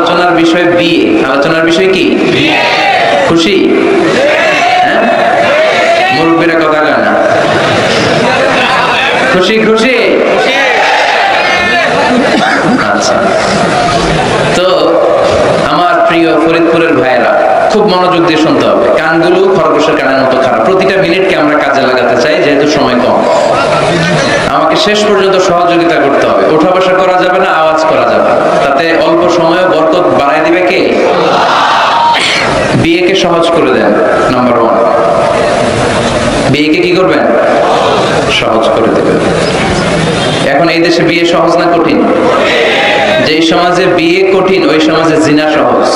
আলোচনার বিষয় বিয়ে। আলোচনার বিষয় কি? খুশি? মুরব্বীরা কথা কয় না। খুশি খুশি? আচ্ছা, তো আমার প্রিয় ফরিদপুরের ভাইয়েরা খুব মনোযোগ দিয়ে শুনতে হবে। কানগুলো খরগোশের কানের মতো খারাপ। প্রতিটা মিনিটকে আমরা কাজে লাগাতে চাই, যেহেতু সময় কম। আমাকে শেষ পর্যন্ত সহযোগিতা করতে হবে। ওঠা বসা করা যাবে না, আওয়াজ করা যাবে না। তাতে অল্প সময়ে বরকত বাড়ায় দিবে কে? বিয়েকে সহজ করে দেন। নাম্বার 1, বিয়েকে কি করবেন? সহজ করে দেবেন। এখন এই দেশে বিয়ে সহজ না কঠিন? যেই সমাজে বিয়ে কঠিন ওই সমাজে জিনা সহজ।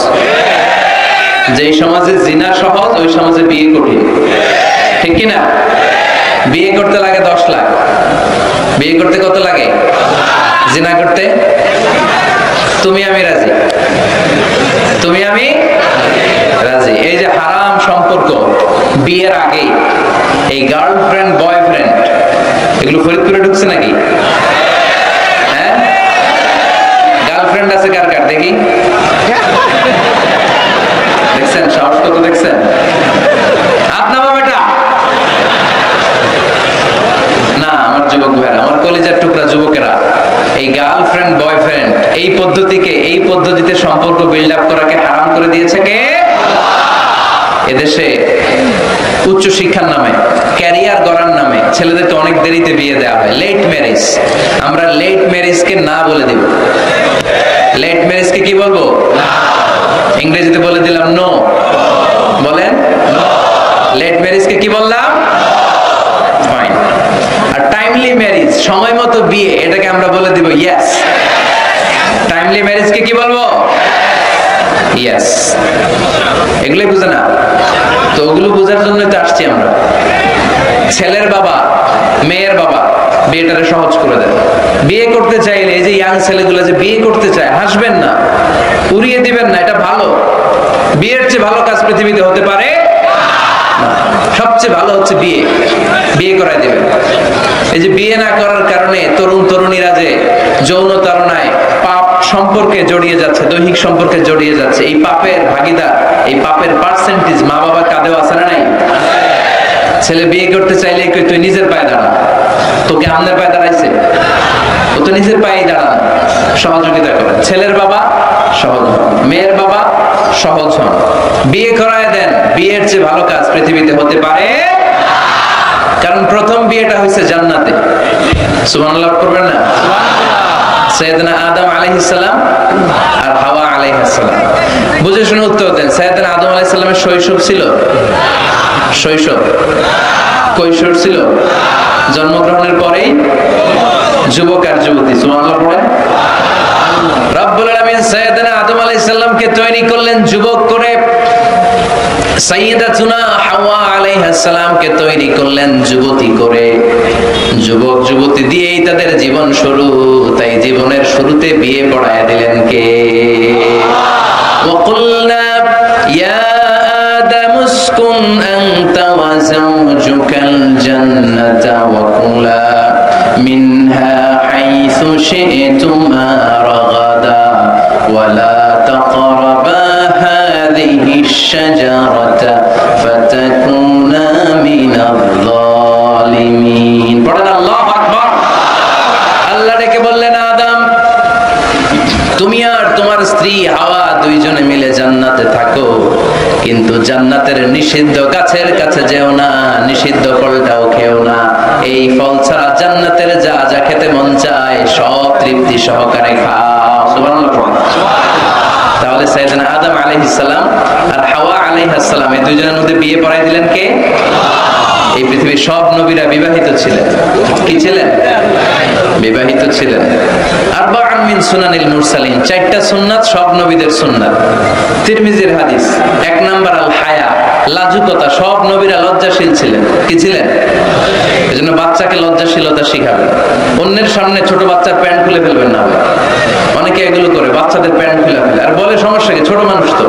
যেই সমাজে জিনা সহজ ওই সমাজে বিয়ে কঠিন। ঠিক কিনা? বিয়ে করতে লাগে 10 লাখ। বিয়ে করতে কত লাগে? জিনা করতে? তুমি আমি রাজি। তুমি আমি রাজি। এই যে হারাম সম্পর্ক বিয়ের আগে, এই গার্লফ্রেন্ড বয়ফ্রেন্ড, এগুলো ফরিদপুরে ঢুকছে নাকি? হ্যাঁ, গার্লফ্রেন্ড আছে কার কার দেখি? দেখছেন সাহস কত? দেখছেন? আপনার বেটা না, আমার যুবক ভাইরা, আমার কলেজের টুকরা যুবকেরা, এই গার্লফ্রেন্ড বয়ফ্রেন্ড এই পদ্ধতিতে সম্পর্ক বিল্ড আপ করাকে হারাম করে দিয়েছে কে? এদেশে উচ্চ শিক্ষার নামে, ক্যারিয়ার গড়ার নামে ছেলেদেরকে অনেক দেরিতে বিয়ে দেওয়া হয়, লেট ম্যারেজ। আমরা লেট ম্যারেজকে না বলে দিব। লেট ম্যারেজকে কি বলবো? ইংরেজিতে বলে দিলাম নো। বলেন, লেট ম্যারেজকে কি বললাম? ফাইন। আর টাইমলি ম্যারেজ, সময় মতো বিয়ে, এটাকে আমরা বলে দিব ইয়েস। টাইমলি ম্যারেজকে কি বলবো? ইয়েস। এগুলোই বুঝে না তো, ওগুলো বোঝার জন্য তো আসছি আমরা। ছেলের বাবা, মেয়ের বাবা বিয়েটারে সহজ করে দেন। বিয়ে করতে চাইলে এই যে ইয়াং ছেলেগুলো যে বিয়ে করতে চায়, হাসবেন না, উড়িয়ে দিবেন না, এটা ভালো। বিয়ের চেয়ে ভালো কাজ পৃথিবীতে হতে পারে না। সবচেয়ে ভালো হচ্ছে বিয়ে। বিয়ে করায় দিবেন। এই যে বিয়ে না করার কারণে তরুণ তরুণীরা যে যৌন তাড়নায়, পাপ সম্পর্কে জড়িয়ে যাচ্ছে, দৈহিক সম্পর্কে জড়িয়ে যাচ্ছে, এই পাপের ভাগীদার, এই পাপের পার্সেন্টেজ মা বাবা কাঁধেও আছে না নাই? ছেলে বিয়ে করতে চাইলে তুই নিজের পায়ে দাঁড়া, তোকে আমনের পায়ে দাঁড়াইছে, ও তো নিজের পায়েই দাঁড়া। সহযোগিতা করেন। ছেলের বাবা সহজ হন, মেয়ের বাবা সহজ হন, বিয়ে করায় দেন। বিয়ের চেয়ে ভালো কাজ পৃথিবীতে হতে পারে, কারণ প্রথম বিয়েটা হয়েছে জান্নাতে। সুবহানাল্লাহ করবেন না? সাইয়েদনা আদম আলাইহিস সালাম আর হাওয়া আলাইহিস সালাম। বুঝে শুনে উত্তর দেন। সাইয়েদনা আদম আলাইহিস সালামের শৈশব ছিল? শৈশব? কৈশোর ছিল? জন্মগ্রহণের পরেই যুবক আর যুবতী। সুবহানাল্লাহ পড়ে। রব্বুল আলামিন সাইয়েদনা আদম আলাইহিস সালামকে তৈরি করলেন যুবক করে, সাইয়্যিদাতুনা হাওয়া আলাইহিস সালামকে তৈরি করলেন যুবতী করে। যুবক যুবতী দিয়েই তাদের জীবন শুরু। তাই জীবনের শুরুতে বিয়ে পড়ায় দিলেন কে? وقلنا يا آدم اسكن أنت وزوجك الجنة وكلا منها حيث شئتما رغدا ولا تقربا هذه الشجرة فتكونا من الظالمين. পড়েন আল্লাহু আকবার। আল্লাহ ডেকে বললেন, আদম তুমি আর তোমার স্ত্রী হাওয়া দুইজনে মিলে জান্নাতে থাকো, কিন্তু জান্নাতের নিষিদ্ধ গাছের কাছে যেও না, নিষিদ্ধ ফলটাও খেও না। এই ফল ছাড়া জান্নাতের যা যা খেতে মন চায় সব তৃপ্তি সহকারে খাও। সুবহানাল্লাহ। তাহলে সাইয়েদনা আদম আলাইহিস সালাম আর হাওয়া আলাইহিস সালাম এই দুইজনের মধ্যে বিয়ে পড়াই দিলেন কে? এই পৃথিবীর সব নবীরা বিবাহিত ছিলেন। কি ছিলেন? বিবাহিত ছিলেন। আরবাউন মিন সুনানিল মুরসালিন, 4টা সুন্নাত সব নবীদের সুন্নাত। তিরমিজির হাদিস। 1 নাম্বার আল হায়া, লাজুকতা। সব নবীরা লজ্জাশীল ছিলেন। কি ছিলেন? এজন্য বাচ্চাকে লজ্জাশীলতা শিখাবেন। অন্যের সামনে ছোট বাচ্চার প্যান্ট খুলে ফেলবেন না। অনেকে এগুলো করে, বাচ্চাদের প্যান্ট খুলে ফেলে আর বলে সমস্যা কি, ছোট মানুষ তো,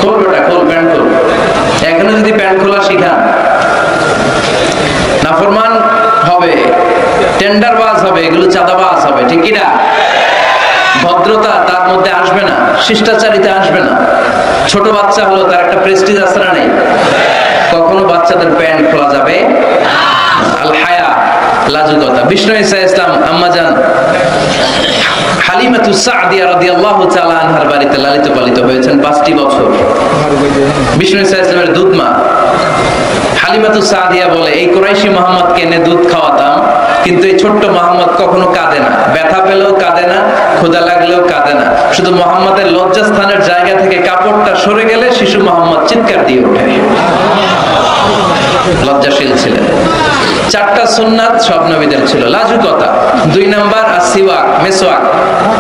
খোল বেটা খোল, প্যান্ট খোল। এখনো যদি প্যান্ট খোলা শিখান, নাফরমান হবে, টেন্ডারবাজ হবে, এগুলো চাঁদাবাজ হবে। ঠিক কি না? ভদ্রতা তার মধ্যে আসবে না। শিষ্টাচারিতে আসবে না। ছোট বাচ্চা হলো, তার একটা প্রেস্টিজ আছে না নেই? কখনো বাচ্চাদের প্যান্ট খোলা যাবে আল হায়া, লাজুকতা। বিষ্ণু ঈসা ইসলাম আম্মাজান হালিমাতুস সাদিয়া রাদিয়াল্লাহু তাআলা আনহার বাড়িতে লালিত পালিত হয়েছেন 5টি বছর। বিষ্ণু ঈসা ইসলামের দুধ মা হালিমাতুস সাদিয়া বলে, এই কুরাইশি মুহাম্মদকে এনে দুধ খাওয়াতাম, কিন্তু এই ছোট্ট মুহাম্মদ কখনো কাঁদে না, ব্যথা পেলেও কাঁদে না, ক্ষুধা লাগলেও কাঁদে না। শুধু মুহাম্মদের লজ্জাস্থানের জায়গা থেকে কাপড়টা সরে গেলে শিশু মুহাম্মদ চিৎকার দিয়ে ওঠে। লজ্জাশীল ছিলেন। 4টা সুন্নাত সব নবীদের ছিল। লাজুকতা 2 নাম্বার, আসিওয়াক, মেসওয়াক।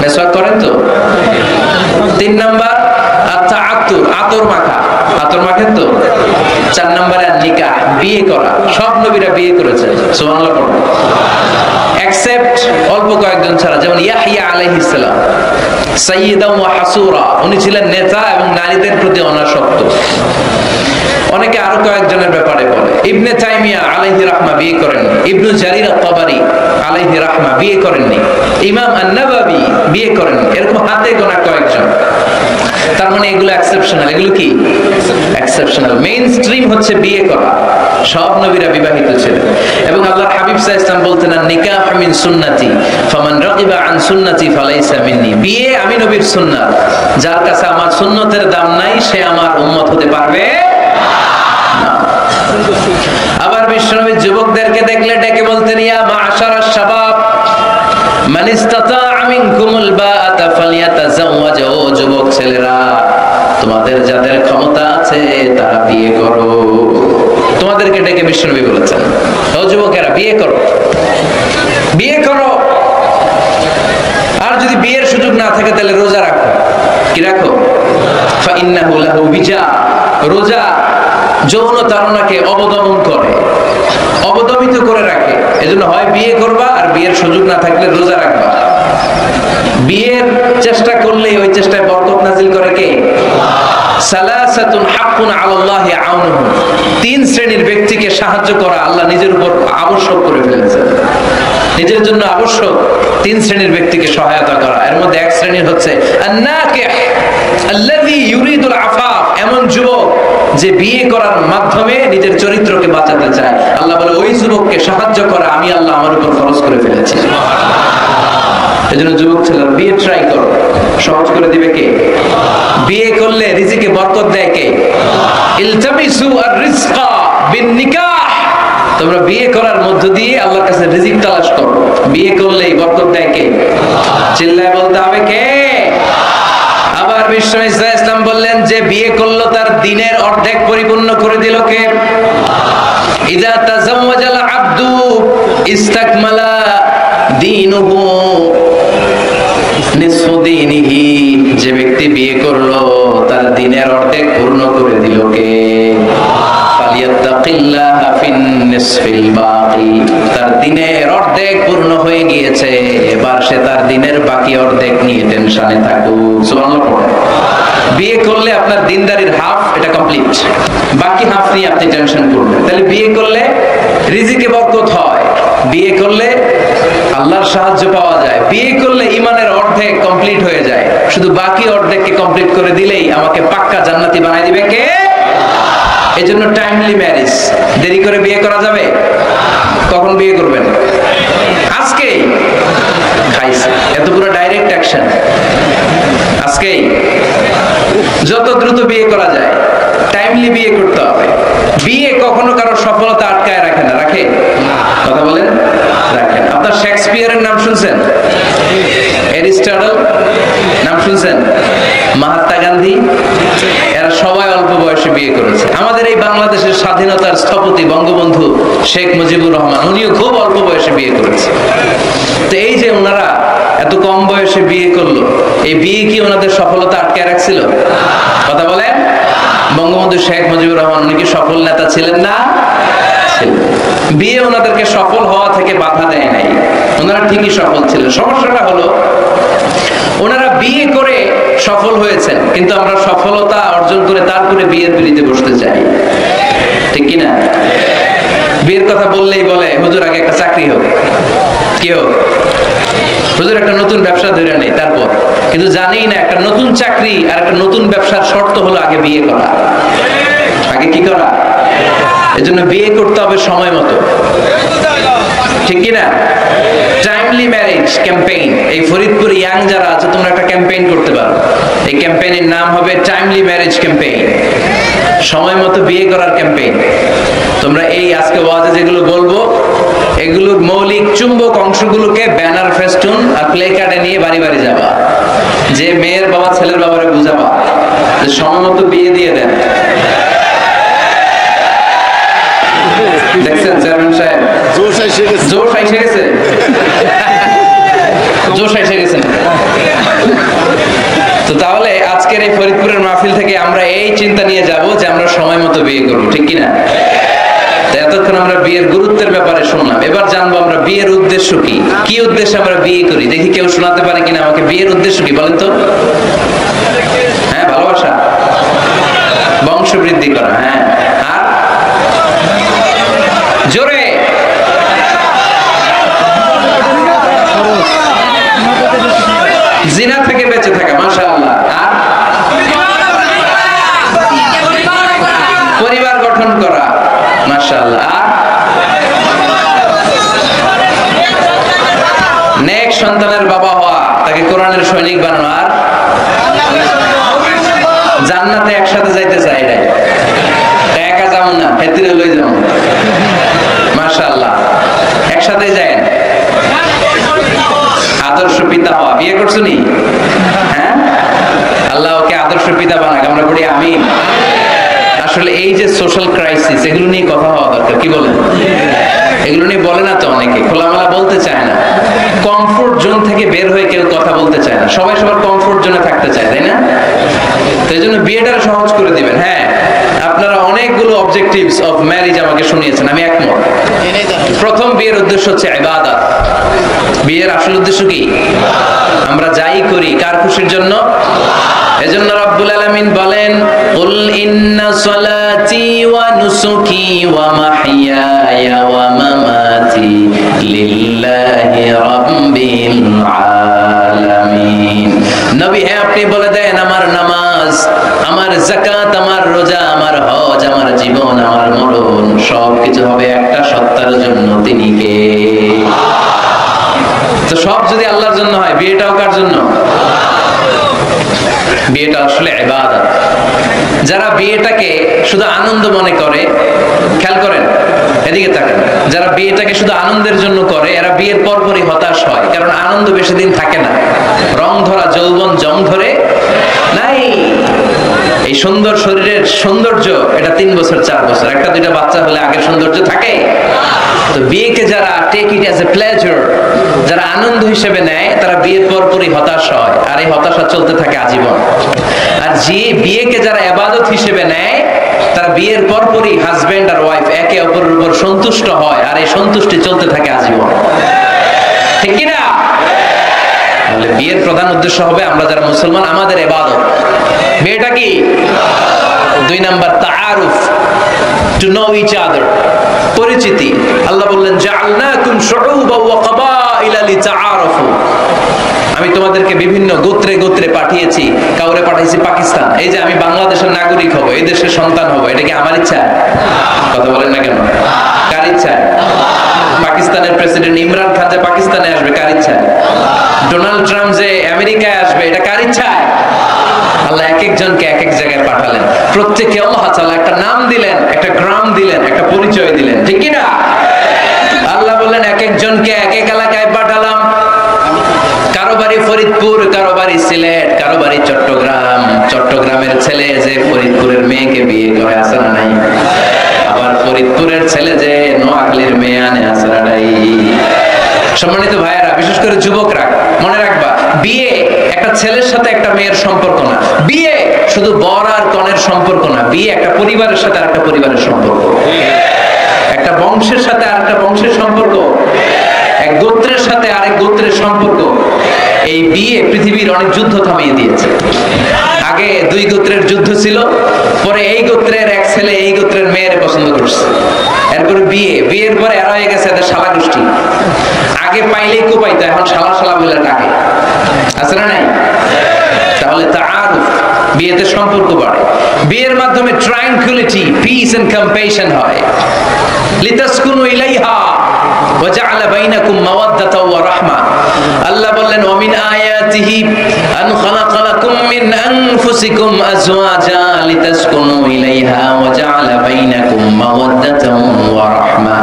মেসওয়াক করেন তো? 3 নাম্বার আত-তাআত্তুর, আতর মাখা। আতর মাখেন তো? 4 নাম্বারে নিকাহ, বিয়ে করা। সব নবীরা বিয়ে করেছেন, সুবহানাল্লাহ পড়ুন। এক্সেপ্ট অল্প কয়েকজন ছাড়া, যেমন ইয়াহইয়া আলাইহিস সালাম সাইয়্যিদান ওয়া হাসুরা, উনি ছিলেন নেতা এবং নারীদের প্রতি অনাসক্ত। অনেকে আরো কয়েকজনের ব্যাপারে বলে। ইবনে তাইমিয়া আলাইহি রাহমা বিয়ে করেননি, ইবনু জারির আত-তাবারি আলাইহি রাহমা বিয়ে করেননি, ইমাম আন-নাওয়াবি বিয়ে করেননি। এরকম হাতে গোনা কয়েকজন। তার মানে এগুলো এক্সেপশনাল। এগুলো কি এক্সেপশনাল? মেইন স্ট্রিম হচ্ছে বিয়ে করা। সব নবীরা বিবাহিত ছিলেন। এবং আল্লাহর হাবিব সাল্লাল্লাহু আলাইহি ওয়াসাল্লাম বলতেন, নিকাহ মিন সুন্নতি ফামান রাগিবা আন সুন্নতি ফালাইসা মিন্নি। বিয়ে আমি নবীর সুন্নাত, যার কাছে আমার সুন্নতের দাম নাই সে আমার উম্মত হতে পারবে না। আবার বিশ্বনবী যুবকদেরকে দেখলে ডেকে বলতেন, ইয়া মা'শারাশ শাবাব মান ইসতাতা'a মিনকুমুল বাআতা ফালইয়াতাযাওয়াজ। ও যুবক ছেলেরা, তোমাদের যাদের ক্ষমতা আছে তারা বিয়ে করো। তোমাদেরকে ডেকে বিশ্বনবী বলেছেন, ও যুবকেরা বিয়ে করো, বিয়ে করো। আর যদি বিয়ের সুযোগ না থাকে তাহলে রোজা রাখো। কি রাখো? ফাইন্নাহু লাহু বিজা। রোজা যৌন তাড়নাকে অবদমন করে, অবদমিত করে রাখে। এজন্য হয় বিয়ে করবা, আর বিয়ের সুযোগ না থাকলে রোজা রাখবা। বিয়ের চেষ্টা করলে ওই চেষ্টায় বরকত নাজিল করে কে? সালাসাতুন হাক্কুন আলাল্লাহি আউনুহুম। 3 শ্রেণীর ব্যক্তিকে সাহায্য করা আল্লাহ নিজের উপর আবশ্যক করে ফেলেছেন। নিজের জন্য আবশ্যক 3 শ্রেণীর ব্যক্তিকে সহায়তা করা। এর মধ্যে এক শ্রেণীর হচ্ছে আন-নাকিহ আল্লাযী ইউরিদুল আফাফ। এমন যুবক যে বিয়ে করার মাধ্যমে নিজের চরিত্রকে বাঁচাতে চায়। আল্লাহ বলে, ওই যুবককে সাহায্য করা আমি আল্লাহ আমার উপর ফরজ করে ফেলেছি। এজন্য যুবক ছেলেরা বিয়ে ট্রাই করো, সহজ করে দিবে কে? বিয়ে করলে রিজিকে বরকত দেয় কে? ইলতামিসু আর-রিজকা বিন-নিকাহ। তোমরা বিয়ে করার মধ্য দিয়ে আল্লাহর কাছে রিজিক তালাশ করো। বিয়ে করলেই বরকত দেয় কে? চিল্লায় বলতে হবে কে? আবার বিষ্ণু ঈসা ইসলাম বললেন, যে বিয়ে করলো তার দিনের অর্ধেক পরিপূর্ণ করে দিল কে? ইযা তাযাওয়াজাল আবদু ইস্তাকমালা দীনুহু নিসফু দীনিহি। যে ব্যক্তি বিয়ে করলো তার দিনের অর্ধেক পূর্ণ করে দিল কে? ফালিয়াত্তাকিল্লাহা ফিন নিসফিল বাকি। তার দিনের অর্ধেক পূর্ণ হয়ে গিয়েছে, এবার সে তার দিনের বাকি অর্ধেক নিয়ে টেনশনে থাকুক। সুবহানাল্লাহ পড়ে। বিয়ে করলে আপনার দিনদারির হাফ এটা কমপ্লিট, বাকি হাফ নিয়ে আপনি টেনশন করবেন। তাহলে বিয়ে করলে রিজিকে বরকত হয়, বিয়ে করলে আল্লাহর সাহায্য পাওয়া যায়, বিয়ে করলে ঈমানের অর্ধেক কমপ্লিট হয়ে যায়। শুধু বাকি অর্ধেককে কমপ্লিট করে দিলেই আমাকে পাক্কা জান্নাতি বানাই দিবে কে? এজন্য টাইমলি ম্যারেজ। দেরি করে বিয়ে করা যাবে? কখন বিয়ে করবেন? আজকেই। খাইছে, এত পুরো ডাইরেক্ট অ্যাকশন আজকেই। যত দ্রুত বিয়ে করা যায়, টাইমলি বিয়ে করতে হবে। বিয়ে কখনো কারো সফলতা আটকায় রাখে না, রাখে? কথা বলেন, রাখেন। আপনার শেক্সপিয়ারের নাম শুনছেন? অ্যারিস্টটল নাম শুনছেন? মহাত্মা গান্ধী, এরা সবাই অল্প বয়সে বিয়ে করেছে। আমাদের এই বাংলাদেশের স্বাধীনতার স্থপতি বঙ্গবন্ধু শেখ মুজিবুর রহমান, উনিও খুব অল্প বয়সে বিয়ে করেছে। তো এই যে ওনারা এত কম বয়সে বিয়ে করলো, এই বিয়ে কি ওনাদের সফলতা আটকায় রাখছিল? কথা বলেন। বঙ্গবন্ধু শেখ মুজিবুর রহমান উনি কি সফল নেতা ছিলেন না? বিয়ে ওনাদেরকে সফল হওয়া থেকে বাধা দেয় নাই, ওনারা ঠিকই সফল ছিলেন। সমস্যাটা হলো ওনারা বিয়ে করে সফল হয়েছেন, কিন্তু আমরা সফলতা অর্জন করে তারপরে বিয়ের পিড়িতে বসতে চাই, ঠিক কিনা? বিয়ের কথা বললেই বলে হুজুর আগে একটা চাকরি হোক। কি হোক? হুজুর একটা নতুন ব্যবসা ধরে নেই, তারপর কিন্তু জানি না একটা নতুন চাকরি আর একটা নতুন ব্যবসার শর্ত হলো আগে বিয়ে করা। আগে কি করা? এজন্য বিয়ে করতে হবে সময় মতো, ঠিক কিনা? টাইমলি ম্যারেজ ক্যাম্পেইন, এই ফরিদপুর ইয়াং যারা আছে তোমরা একটা ক্যাম্পেইন করতে পারো। এই ক্যাম্পেইনের নাম হবে টাইমলি ম্যারেজ ক্যাম্পেইন, সময় মতো বিয়ে করার ক্যাম্পেইন। তোমরা এই আজকে ওয়াজে যেগুলো বলবো এগুলোর মৌলিক চুম্বক অংশগুলোকে ব্যানার, ফেস্টুন আর প্লে কার্ডে নিয়ে বাড়ি বাড়ি যাবা, যে মেয়ের বাবা ছেলের বাবারে বুঝাবা যে সময় মতো বিয়ে দিয়ে দেন। দেখছেন চেয়ারম্যান সাহেব জোশ এসে গেছে, জোশ এসে গেছে। তো তাহলে আজকের এই ফরিদপুরের মাহফিল থেকে আমরা এই চিন্তা নিয়ে যাব যে আমরা সময় মতো বিয়ে করবো, ঠিক কিনা? এতক্ষণ আমরা বিয়ের গুরুত্বের ব্যাপারে শুনলাম, এবার জানবো আমরা বিয়ের উদ্দেশ্য কি, কি উদ্দেশ্যে আমরা বিয়ে করি। দেখি কেউ শোনাতে পারে কিনা আমাকে বিয়ের উদ্দেশ্য কি বলেন তো? হ্যাঁ, ভালোবাসা, বংশ বৃদ্ধি করা। হ্যাঁ, আর জোরে জিনা থেকে বেঁচে থাকা, মাশাআল্লাহ। আর পরিবার গঠন করা, মাশাআল্লাহ। আর নেক সন্তানের বাবা হওয়া, তাকে কোরআনের সৈনিক বানানো। আর জান্নাতে একসাথে যাইতে চাই, একা যাবো না, হেতিরে লই যাবো, মাশাআল্লাহ, একসাথে যায়। আদর্শ পিতা হওয়া, বিয়ে করছো নি? হ্যাঁ, আল্লাহ ওকে আদর্শ পিতা বানাক, আমরা পড়ি আমিন। আসলে এই যে সোশ্যাল ক্রাইসিস, এগুলো নিয়ে কথা হওয়া দরকার, কি বলেন? এগুলো নিয়ে বলে না তো অনেকে, খোলামেলা বলতে চায় না, কমফোর্ট জোন থেকে বের হয়ে কেউ কথা বলতে চায় না, সবাই সবার কমফোর্ট জোনে থাকতে চায়, তাই না? তো এই জন্য বিয়েটা সহজ করে দিবেন। হ্যাঁ, আপনারা অনেকগুলো অবজেক্টিভস অফ ম্যারেজ আমাকে শুনিয়েছেন, আমি একমত। প্রথম, বিয়ের উদ্দেশ্য হচ্ছে ইবাদত। বিয়ের আসল উদ্দেশ্য কি? আমরা যাই করি কার খুশির জন্য? এজন্য রব্বুল আলামিন বলেন, কুল ইন্না সলাতি ওয়া নুসুকি ওয়া মাহইয়ায়া ওয়া মামাতি লিল্লাহি রাব্বিল আলামিন। নবী, হে আপনি বলে দেন, আমার নামাজ, আমার যাকাত, আমার রোজা, আমার হজ, আমার জীবন, আমার মরণ সবকিছু হবে একটা সত্তার জন্য, তিনি কে? তো সব যদি আল্লাহর জন্য হয়, বিয়েটাও কার জন্য? বিয়েটা আসলে ইবাদত। যারা বিয়েটাকে শুধু আনন্দ মনে করে, খেয়াল করেন, এদিকে তাকান, যারা বিয়েটাকে শুধু আনন্দের জন্য করে এরা বিয়ের পরপরই হতাশ হয়, কারণ আনন্দ বেশি দিন থাকে না। রং ধরা যৌবন জং ধরে নাই। এই সুন্দর শরীরের সৌন্দর্য এটা 3 বছর 4 বছর, একটা দুইটা বাচ্চা হলে আগের সৌন্দর্য থাকে। তো বিয়েকে যারা take it as a pleasure, যারা আনন্দ হিসেবে নেয়, তারা বিয়ের পরপরই হতাশ হয়, আর এই হতাশা চলতে থাকে আজীবন। আর যে বিয়েকে যারা ইবাদত হিসেবে নেয়, তারা বিয়ের পরপরই হাজবেন্ড আর ওয়াইফ একে অপরের উপর সন্তুষ্ট হয়, আর এই সন্তুষ্টি চলতে থাকে আজীবন, ঠিক কি না? তাহলে বিয়ের প্রধান উদ্দেশ্য হবে আমরা যারা মুসলমান, আমাদের ইবাদত। বিয়েটা কি? 2 নাম্বার, তাআরুফ, টু নো ইচ আদার, পরিচিতি। আল্লাহ বললেন, জাআলনাকুম শুউবা ওয়া ক্বাবাইলা লিতাআরাফু। আমি তোমাদেরকে বিভিন্ন গোত্রে গোত্রে পাঠিয়েছি। কাউরে পাঠাইছি পাকিস্তান, এই যে আমি বাংলাদেশের নাগরিক হব, এই দেশের সন্তান হব, এটা কি আমার ইচ্ছা? কথা বলেন না কেন? কার ইচ্ছা? পাকিস্তানের প্রেসিডেন্ট ইমরান খান যে পাকিস্তানে আসবে, কার ইচ্ছা? ডোনাল্ড ট্রাম্প যে আমেরিকায় আসবে, এটা কার ইচ্ছা? আল্লাহ এক একজনকে এক এক জায়গায় পাঠালেন, প্রত্যেককে আল্লাহ তাআলা একটা নাম দিলেন, একটা গ্রাম দিলেন, একটা পরিচয় দিলেন, ঠিক কি না? আল্লাহ বললেন, এক একজনকে এক এক এলাকায় পাঠালাম। কারো বাড়ি ফরিদপুর, কারো বাড়ি সিলেট, কারো বাড়ি চট্টগ্রাম। চট্টগ্রামের ছেলে যে ফরিদপুরের মেয়েকে বিয়ে করে, আছে না নাই? আবার ফরিদপুরের ছেলে যে নোয়াখালীর মেয়ে আনে, আছে না নাই? সম্মানিত ভাইয়েরা, বিশেষ করে যুবকরা, মনে রাখবা, বিয়ে একটা ছেলের সাথে একটা মেয়ের সম্পর্ক না। বিয়ে শুধু বর আর কনের সম্পর্ক না। বিয়ে একটা পরিবারের সাথে আরেকটা পরিবারের সম্পর্ক, একটা বংশের সাথে আরেকটা বংশের সম্পর্ক, এক গোত্রের সাথে আরেক গোত্রের সম্পর্ক। এই বিয়ে পৃথিবীর অনেক যুদ্ধ থামিয়ে দিয়েছে। আগে দুই গোত্রের যুদ্ধ ছিল, পরে এই গোত্রের এক ছেলে এই গোত্রের মেয়ের পছন্দ করছে, এরপরে বিয়ের পরে এরা হয়ে গেছে এদের শালা গোষ্ঠী। আগে পাইলেই কোপাইতো, এখন শালা শালা বলে ডাকে, আছে না নাই? তাহলে তাআরুফ, বিয়েতে সম্পর্ক বাড়ে। বিয়ের মাধ্যমে ট্রায়াঙ্কুলিটি, পিস এন্ড কম্প্যাশন হয়। লিতাসকুনু ইলাইহা ওয়া জাআলা বাইনাকুম মাওয়াদ্দাতাও ওয়া রাহমা। আল্লাহ বললেন ওয়া মিন আয়াতিহি আন খালাকা লাকুম মিন আনফুসিকুম আজওয়াজা লিতাসকুনু ইলাইহা ওয়া জাআলা বাইনাকুম মাওয়াদ্দাতাও ওয়া রাহমা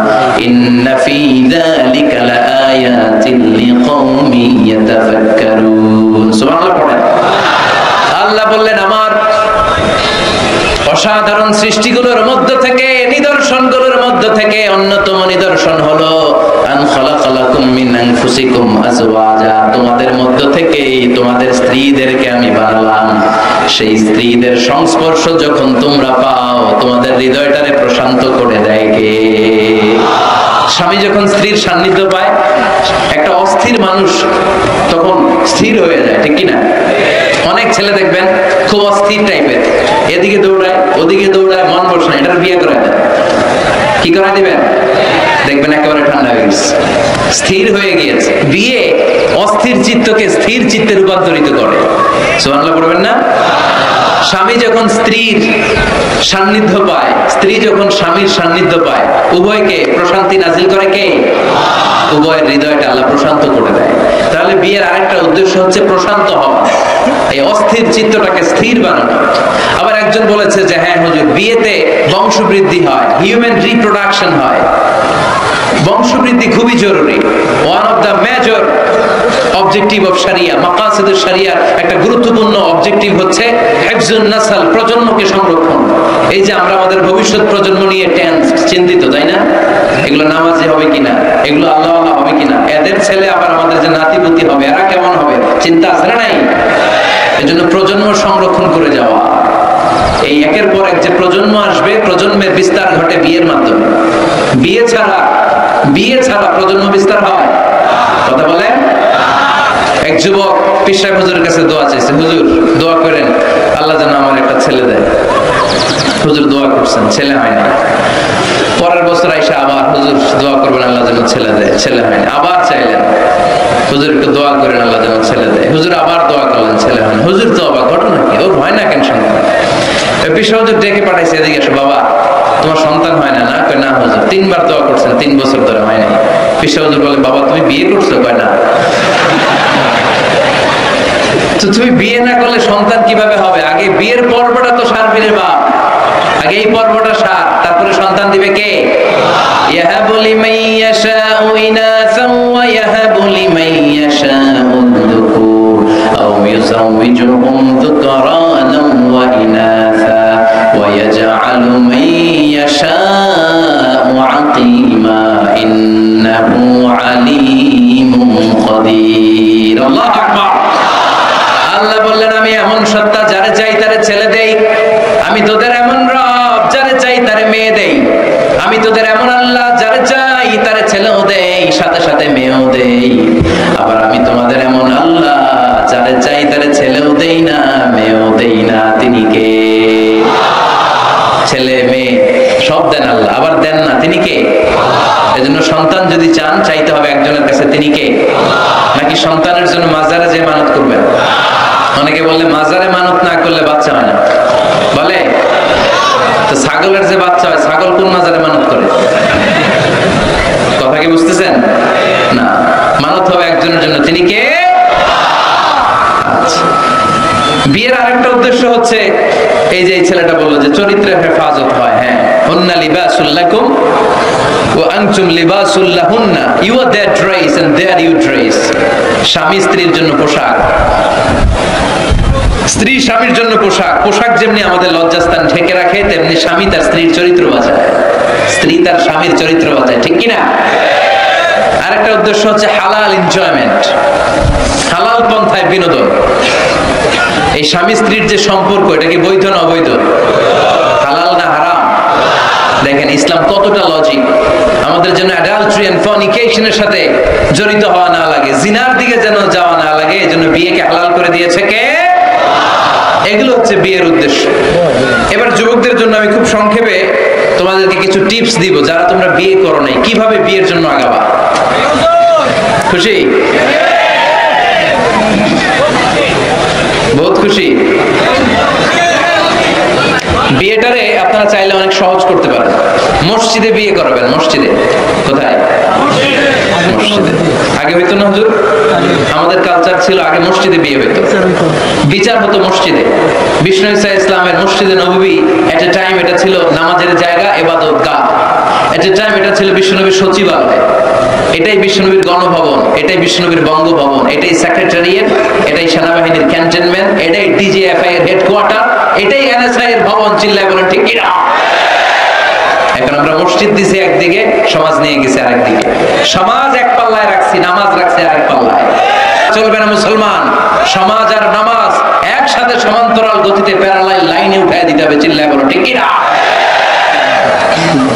ইন্না ফী যালিকা লাআয়াতিন লিকাওমিন ইয়াতাফাক্কারুন। সুবহানাল্লাহ পড়েন। আল্লাহ বললেন আমার অসাধারণ সৃষ্টিগুলোর মধ্য থেকে, নিদর্শনগুলোর মধ্য থেকে অন্যতম নিদর্শন হলো আন খালাকা লাকুম মিন আনফুসিকুম আজওয়াজা, তোমাদের মধ্য থেকে তোমাদের স্ত্রীদেরকে আমি বানালাম। সেই স্ত্রীদের সংস্পর্শ যখন তোমরা পাও তোমাদের হৃদয়টারে প্রশান্ত করে দেয় কে? স্বামী যখন স্ত্রীর সান্নিধ্য পায়, একটা অস্থির মানুষ তখন স্থির হয়ে যায়, ঠিক কিনা? অনেক ছেলে দেখবেন খুব অস্থির টাইপের, এদিকে দৌড়ায় ওদিকে দৌড়ায়, মন বসে না, এটার বিয়ে করায় দেন। কি করায় দিবেন? দেখবেন একেবারে ঠান্ডা হয়ে গেছে, স্থির হয়ে গিয়েছে। বিয়ে অস্থির চিত্তকে স্থির চিত্তে রূপান্তরিত করে। সুবহানাল্লাহ পড়বেন না? স্বামী যখন স্ত্রীর সান্নিধ্য পায়, স্ত্রী যখন স্বামীর সান্নিধ্য পায়, উভয়কে প্রশান্তি নাজিল করে কে? উভয়ের হৃদয়টা আল্লাহ প্রশান্ত করে দেয়। তাহলে বিয়ের আরেকটা উদ্দেশ্য হচ্ছে প্রশান্ত হওয়া, এই অস্থির চিত্তটাকে স্থির বানানো। আবার একজন বলেছে যে হ্যাঁ হুজুর, বিয়েতে বংশবৃদ্ধি হয়, হিউম্যান রিপ্রোডাকশন হয়। বংশবৃদ্ধি খুবই জরুরি। One of the major objective of শরিয়া, মাকাসিদুশ শরিয়ার একটা গুরুত্বপূর্ণ অবজেক্টিভ হচ্ছে হিফজুন নাসল, প্রজন্মকে সংরক্ষণ। এই যে আমরা আমাদের ভবিষ্যৎ প্রজন্ম নিয়ে চিন্তিত, তাই না? এগুলো নামাজি হবে কিনা, এগুলো আল্লাহওয়ালা হবে কিনা, এদের ছেলে আবার আমাদের যে নাতিপুতি হবে এরা কেমন হবে, চিন্তা আছে না নাই? এজন্য প্রজন্ম সংরক্ষণ করে যাওয়া। এই একের পর এক যে প্রজন্ম আসবে, প্রজন্মের বিস্তার ঘটে বিয়ের মাধ্যমে। বিয়ে ছাড়া প্রজন্ম বিস্তার হয়? কথা বলেন। এক যুবক পীর সাহেব হুজুরের কাছে দোয়া চাইছে, হুজুর দোয়া করেন আল্লাহ যেন আমার একটা ছেলে দেয়। হুজুর দোয়া করছেন, ছেলে হয় না। পরের বছর আইসা আবার হুজুর দোয়া করবেন আল্লাহ যেন ছেলে দেয়, ছেলে হয় না। আবার চাইলেন হুজুর একটু দোয়া করেন আল্লাহ যেন ছেলে দেয়। হুজুর আবার দোয়া করলেন, ছেলে হয় না। হুজুর তো অবাক, ঘটনা কি? ওর হয় না কেন সন্তান? পীর সাহেব হুজুর ডেকে পাঠাইছে, এদিকে এসো বাবা, তোমার সন্তান হয় না? না। কয় না হুজুর, 3 বার দোয়া করছেন, 3 বছর ধরে হয় না। পীর সাহেব হুজুর বলে বাবা তুমি বিয়ে করছো? কয় না। তো তুমি বিয়ে না করলে সন্তান কিভাবে হবে? আগে বিয়ের পর্বটা তো সারবি রে বাপ, আগে এই পর্বটা সার, তারপরে সন্তান দিবে কে? ইয়াহাবু লিমান ইয়াশাউ ইনাসান ওয়া ইয়াহাবু লিমান ইয়াশাউ যুকুর আও ইউযাওয়িজুহুম যুকরানান ওয়া ইনাসা ওয়া ইয়াজআলু মান ইয়াশাউ আকিমা ইন্নাহু আলীমুন কাদির। আল্লাহু আকবার। আল্লাহ বললেন আমি এমন সত্তা, যারে চাই তারে ছেলে দেই। আমি তোদের এমন রব, যারে চাই তারে মেয়ে দেই। আমি তোদের এমন আল্লাহ, যারে চাই তারে ছেলেও দেই, সাথে সাথে মেয়েও দেই। আবার আমি তোমাদের এমন আল্লাহ, যারে চাই তারে ছেলেও দেই না, মেয়েও দেই না। তিনি কে? ছেলে মেয়ে সব দেন আল্লাহ, আবার দেন না, তিনি কে? এজন্য সন্তান যদি চান, চাইতে হবে একজনের কাছে, তিনি কে? নাকি সন্তানের জন্য মাজারে যে মানত করবেন? অনেকে বললে মাজারে মানত না করলে বাচ্চা হয় না, বলে তো ছাগলের যে বাচ্চা হয়, ছাগল কোন মাজারে মানত করে? কথা কি বুঝতেছেন? না, মানত হবে একজনের জন্য, তিনি কে? আচ্ছা, বিয়ের আরেকটা উদ্দেশ্য হচ্ছে এই যে ছেলেটা বললো যে চরিত্রের হেফাজত হয়। হ্যাঁ, হুন্না লিবাসুল লাকুম ওয়া আনতুম লিবাসুল লাহুন্না, you are their dress and they are you dress. স্বামী স্ত্রীর জন্য পোশাক, স্ত্রী স্বামীর জন্য পোশাক। পোশাক যেমনি আমাদের লজ্জাস্থান ঢেকে রাখে, তেমনি স্বামী তার স্ত্রীর চরিত্র বাঁচায়, স্ত্রী তার স্বামীর চরিত্র বাঁচায়, ঠিক কিনা? আরেকটা উদ্দেশ্য হচ্ছে হালাল এনজয়মেন্ট, হালাল পন্থায় বিনোদন। এই স্বামী স্ত্রীর যে সম্পর্ক, এটা কি বৈধ না অবৈধ? হালাল না হারাম? দেখেন ইসলাম কতটা লজিক। আমাদের জন্য অ্যাডাল্টারি এন্ড ফর্নিকেশনের সাথে জড়িত হওয়া না লাগে, জিনার দিকে যেন যাওয়া না লাগে, এজন্য বিয়েকে হালাল করে দিয়েছে কে? এগুলো হচ্ছে বিয়ের উদ্দেশ্য। এবার যুবকদের জন্য আমি খুব সংক্ষেপে তোমাদেরকে কিছু টিপস দিব, যারা তোমরা বিয়ে করো নাই, কিভাবে বিয়ের জন্য আগাবা। খুশি? বহুত খুশি? বিয়েটারে আপনারা চাইলে অনেক সহজ করতে পারেন। মসজিদে বিয়ে করাবেন। মসজিদে। কোথায়? মসজিদে। আগে হইতো না হুজুর? আমাদের কালচার ছিল আগে মসজিদে বিয়ে হইতো, বিচার হতো মসজিদে। বিষ্ণু ঈসা ইসলামের মসজিদে নববী এট এ টাইম এটা ছিল নামাজের জায়গা, ইবাদত গাহ। এট এ টাইম এটা ছিল বিশ্বনবীর সচিবালয়, এটাই বিশ্বনবীর গণভবন, এটাই বিশ্বনবীর বঙ্গভবন, এটাই সেক্রেটারিয়েট, এটাই সেনাবাহিনীর ক্যান্টনমেন্ট, এটাই ডিজিএফআই এর হেডকোয়ার্টার, এটাই এনএসআই এর ভবন। চিল্লায় বলেন ঠিক কিনা? এখন আমরা মসজিদ দিছি একদিকে, সমাজ নিয়ে গেছে আরেকদিকে। সমাজ এক পাল্লায় রাখছি, নামাজ রাখছে আরেক পাল্লায়। চলবে না মুসলমান। সমাজ আর নামাজ একসাথে সমান্তরাল গতিতে প্যারালাল লাইনে উঠায় দিতে হবে। চিল্লায় বলো ঠিক কিনা?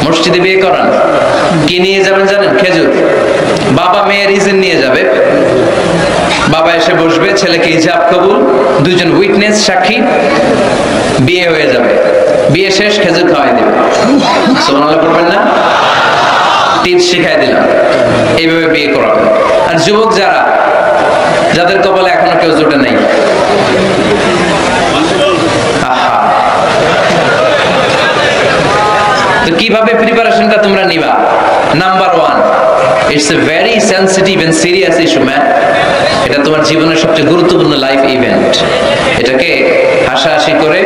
মসজিদে বিয়ে করান, কি নিয়ে যাবেন জানেন? খেজুর। বাবা মেয়ের ইজেন নিয়ে যাবে। বাবা এসে বসবে, ছেলেকে হিজাব কবুল, দুইজন উইটনেস সাক্ষী, বিয়ে হয়ে যাবে। বিয়ে শেষ, খেজুর খাওয়াই দেবে। সুবহানাল্লাহ পড়বেন না? টিপস শিখাই দিলাম, এইভাবে বিয়ে করাবেন। আর যুবক যারা, যাদের কপালে এখনো কেউ জোটে নাই, তো কিভাবে প্রিপারেশনটা তোমরা নিবা? Number 1, it's a very sensitive and serious issue man. এটা তোমার জীবনের সবচেয়ে গুরুত্বপূর্ণ লাইফ ইভেন্ট। এটাকে হাসাহাসি করে,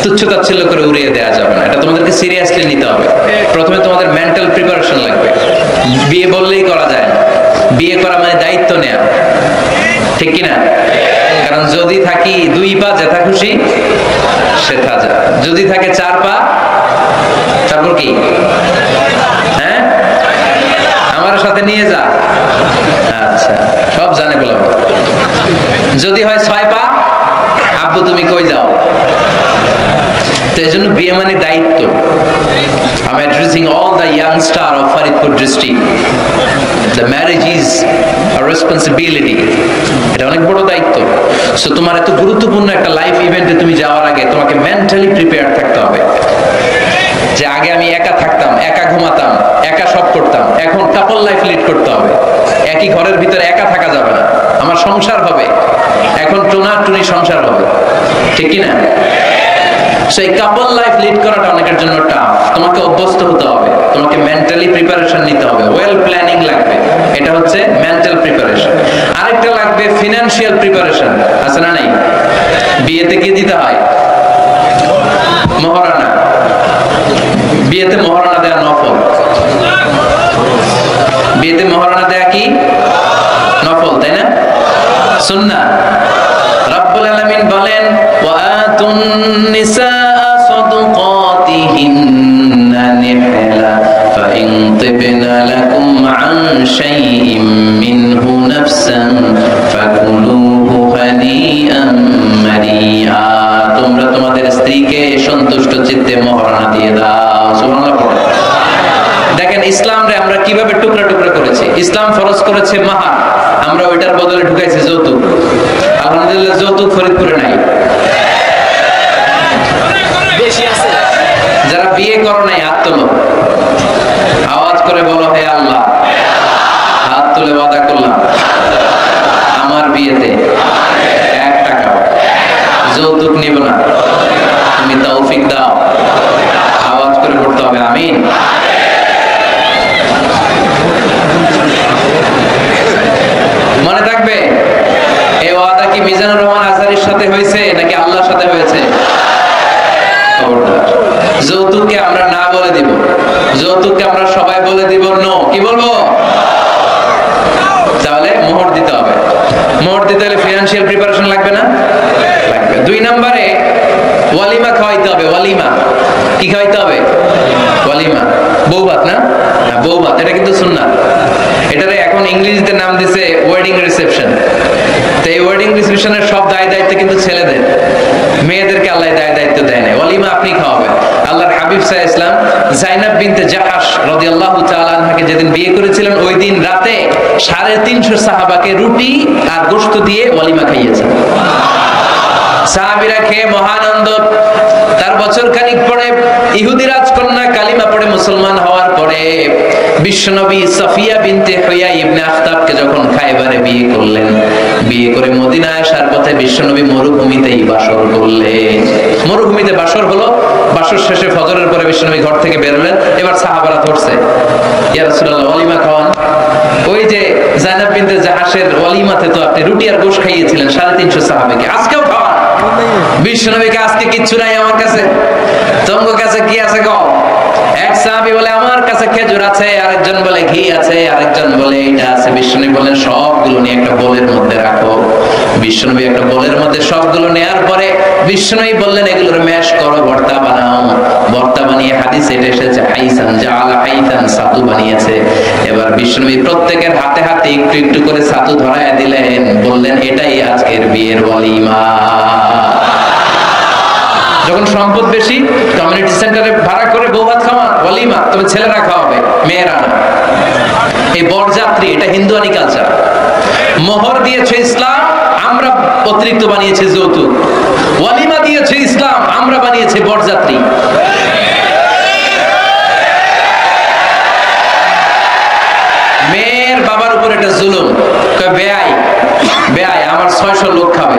তুচ্ছতাচ্ছিল্য করে উড়িয়ে দেওয়া যাবে না। এটা তোমাদেরকে সিরিয়াসলি নিতে হবে। প্রথমে তোমাদের মেন্টাল প্রিপারেশন লাগবে। বিয়ে বললেই করা যায় না। বিয়ে করা মানে দায়িত্ব নেয়া, ঠিক কিনা? কারণ যদি থাকি 2 পা, যেথা খুশি সেথা যা। যদি থাকে 4 পা, তারপর কি? হ্যাঁ, আমার সাথে নিয়ে যা। আচ্ছা, সব জানে বলো। যদি হয় 6 পা, আব্বু তুমি কই যাও? তো এই জন্য বিয়ে মানে দায়িত্ব। I'm addressing all the young star of Faridpur district. The marriage is a responsibility. এটা অনেক বড় দায়িত্ব। সো তোমার এত গুরুত্বপূর্ণ একটা লাইফ ইভেন্টে তুমি যাওয়ার আগে তোমাকে মেন্টালি প্রিপেয়ার থাকতে হবে। যে আগে আমি একা থাকতাম, একা ঘুমাতাম, একা সব করতাম, এখন কাপল লাইফ লিড করতে হবে। একই ঘরের ভিতরে একা থাকা যাবে না। আমার সংসার হবে, এখন টোনাটুনি সংসার হবে, ঠিক কি না? সেই কাপল লাইফ লিড করাটা অনেকের জন্য টাফ। তোমাকে অভ্যস্ত হতে হবে, তোমাকে মেন্টালি প্রিপারেশন নিতে হবে, ওয়েল প্ল্যানিং লাগবে। এটা হচ্ছে মেন্টাল প্রিপারেশন। আরেকটা লাগবে ফিনান্সিয়াল প্রিপারেশন। আছে না নাই? বিয়েতে কি দিতে হয়? মহারানা। বিয়েতে মহারানা দেয়া নফল। বিয়েতে মহারানা দেয়া কি? নফল, তাই না? সুন্নাহ। রব্বুল আলামিন বলেন, ওয়া আতুন নিসা সাদকাতিহিন্না নিহলা ফাইন তিবনা লাকুম আন শাইইন মিনহু নাফসান ফাকুলুহু হানিআম মারিআ। তোমরা তোমাদের স্ত্রীকে সন্তুষ্ট চিত্তে মহারানা দিয়ে দাও। সুবহানাল্লাহ। দেখেন ইসলামরে আমরা কিভাবে টুকরা টুকরা করেছি। ইসলাম ফরজ করেছে মাহার, আমরা ওইটার বদলে ঢুকাইছি যৌতুক। আলহামদুলিল্লাহ, যৌতুক ফরিদপুরে নাই। যারা বিয়ে করো নাই হাত তোলো, আওয়াজ করে বলো, হে আল্লাহ, হাত তুলে ওয়াদা করলাম আমার বিয়েতে 1 টাকা যৌতুক নিব না। তুমি তৌফিক দাও। আওয়াজ করে পড়তে হবে আমিন। মনে থাকবে, এই ওয়াদা কি মিজানুর রহমান আজহারির সাথে হয়েছে নাকি আল্লাহর সাথে হয়েছে? যৌতুককে আমরা না বলে দিব, যৌতুককে আমরা সবাই বলে দিব নো। কি বলবো? তাহলে মোহর দিতে হবে। মোহর দিতে হলে ফিনান্সিয়াল প্রিপারেশন লাগবে না? লাগবে। 2 নম্বরে ওয়ালিমা খাওয়াইতে হবে। ওয়ালিমা কি খাওয়াইতে হবে? ওয়ালিমা, বউ ভাত না? বউ ভাত, এটা কিন্তু সুন্নাহ। এটারে এখন ইংরেজিতে নাম দিছে ওয়েডিং রিসেপশন। তো এই ওয়েডিং রিসেপশনের সব দায় দায়িত্ব কিন্তু ছেলেদের, মেয়েদেরকে আল্লাহ দায় দায়িত্ব দেয় না। ওয়ালিমা আপনি খাওয়াবেন। আল্লাহর হাবিব সাল্লাল্লাহু আলাইহি ওয়াসাল্লাম যায়েনব বিনতে জাহাশ রাদিয়াল্লাহু তাআলা আনহাকে যেদিন বিয়ে করেছিলেন, ওই দিন রাতে 350 সাহাবাকে রুটি আর গোশত দিয়ে ওয়ালিমা খাইয়েছেন। সাহাবীরা খেয়ে মহানন্দ। তার বছর খানিক পরে ইহুদি রাজকন্যা কালিমা পড়ে মুসলমান হওয়ার পরে বিশ্বনবী সাফিয়া বিনতে হুয়াই ইবনে আখতাবকে যখন খায়বারে বিয়ে করলেন, বিয়ে করে মদিনায় আসার পথে বিশ্বনবী মরুভূমিতেই বাসর করলেন। মরুভূমিতে বাসর হলো, বাসর শেষে ফজরের পরে বিশ্বনবী ঘর থেকে বের হলেন। এবার সাহাবারা ধরছে, ইয়া রাসূলুল্লাহ ওয়ালিমা খাওয়ান। ওই যে জায়নাব বিনতে জাহাশের ওয়ালিমাতে তো আপনি রুটি আর গোশত খাইয়েছিলেন 350 সাহাবীকে, আজকেও খাওয়ান। বিশ্বনবীকে আজকে কিচ্ছু নাই আমার কাছে, তোমার কাছে কি আছে গো? এক সাহাবী বলে আমার কাছে খেজুর আছে, আরেকজন বলে ঘি আছে, আরেকজন বলে এটা আছে। বিশ্বনবী বলেন সবগুলো নিয়ে একটা বোলের মধ্যে রাখো। বিশ্বনবী একটা বোলের মধ্যে সবগুলো নেয়ার পরে বিশ্বনবী বললেন এগুলোর ম্যাশ করো, ভর্তা বানাও। ভর্তা বানিয়ে হাদিসে এটা এসেছে হাইসান জাআলা হাইসান, ছাতু বানিয়েছে। এবার বিশ্বনবী প্রত্যেকের হাতে হাতে একটু একটু করে ছাতু ধরায় দিলেন, বললেন এটাই আজকের বিয়ের ওয়ালিমা। যখন সম্পদ বেশি, কমিউনিটি সেন্টারে ভাড়া করে বউ ভাত খাওয়া ওয়ালিমা, তবে ছেলেরা খাওয়াবে, মেয়েরা না। এই বরযাত্রী, এটা হিন্দুয়ানি কালচার। মোহর দিয়েছে ইসলাম, আমরা অতিরিক্ত বানিয়েছে যৌতুক। ওয়ালিমা দিয়েছে ইসলাম, আমরা বানিয়েছে বরযাত্রী। মেয়ের বাবার উপর এটা জুলুম। বেয়াই বেয়াই আমার 600 লোক খাবে,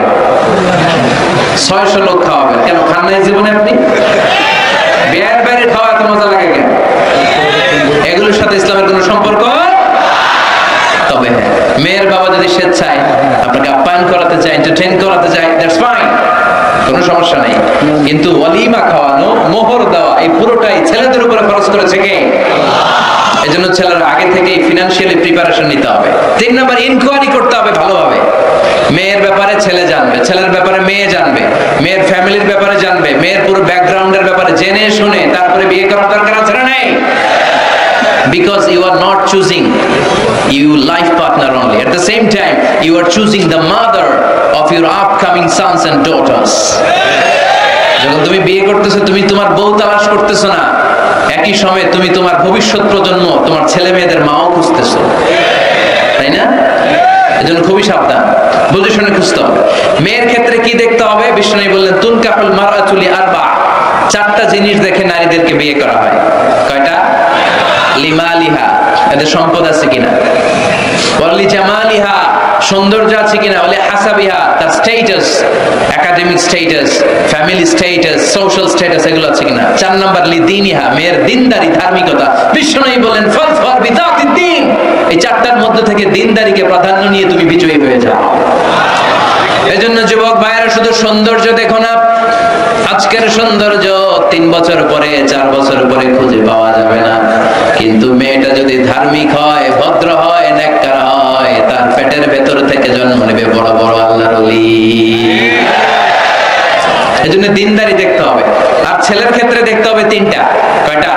600 লোক খাওয়াবে। কেন খান নাই জীবনে আপনি? বেয়ার বাইরে খাওয়া এত মজা লাগে কেন? এগুলোর সাথে ইসলামের কোনো সম্পর্ক? তবে মেয়ের বাবা যদি স্বেচ্ছায় আপনাকে আপ্যায়ন করাতে চায়, এন্টারটেইন করাতে চায়, দ্যাটস ফাইন, কোনো সমস্যা নেই। কিন্তু ওয়ালিমা খাওয়ানো, মোহর দেওয়া, এই পুরোটাই ছেলেদের উপরে খরচ করেছে কে? এজন্য ছেলেরা আগে থেকেই ফিনান্সিয়ালি প্রিপারেশন নিতে হবে। 3 নাম্বার, ইনকোয়ারি করতে হবে ভালোভাবে। মেয়ের ব্যাপারে ছেলে জানবে, ছেলের ব্যাপারে মেয়ে জানবে, মেয়ের ফ্যামিলির ব্যাপারে জানবে, মেয়ের পুরো ব্যাকগ্রাউন্ডের ব্যাপারে জেনে শুনে তারপরে বিয়ে করার দরকার আছে না নেই? Because you are not choosing your life partner only. At the same time, you are choosing the mother of your upcoming sons and daughters. যখন তুমি বিয়ে করতেছো, তুমি তোমার বউ তালাশ করতেছো না, একই সময়ে তুমি তোমার ভবিষ্যৎ প্রজন্ম, তোমার ছেলে মেয়েদের মাও খুঁজতেছো, তাই না? এজন্য খুবই সাবধান, বুঝে শুনে খুঁজতে হবে। মেয়ের ক্ষেত্রে কি দেখতে হবে? বিষ্ণু বললেন তুনকাহুল মারআতু লিআরবা, 4টা জিনিস দেখে নারীদেরকে বিয়ে করা হয়। কয়টা? লিমালিহা, এদের সম্পদ আছে কিনা, ওয়ালি জামালিহা, সৌন্দর্য আছে কিনা, ওয়ালি হাসাবিহা, তার status, academic status, family status, social status, এগুলো আছে কিনা। 4 নাম্বার লিদিনিহা, মেয়ের দিনদারি, ধার্মিকতা। বিশ্বনবী বলেন ফাজফার বিযাতিদ দ্বীন, এই 4টার মধ্যে থেকে দিনদারিকে প্রাধান্য নিয়ে তুমি বিজয়ী হয়ে যাও। এজন্য যুবক ভাইয়েরা শুধু সৌন্দর্য দেখো না, আজকের সৌন্দর্য 3 বছর পরে, 4 বছর পরে খুঁজে পাওয়া যাবে না। কিন্তু মেয়েটা যদি ধার্মিক হয়, ভদ্র হয়, নেককার হয়, তার পেটের ভেতর থেকে জন্ম নেবে বড় বড় আল্লাহর ওলি। এজন্য দিনদারি দেখতে হবে। আর ছেলের ক্ষেত্রে দেখতে হবে 3টা। কয়টা?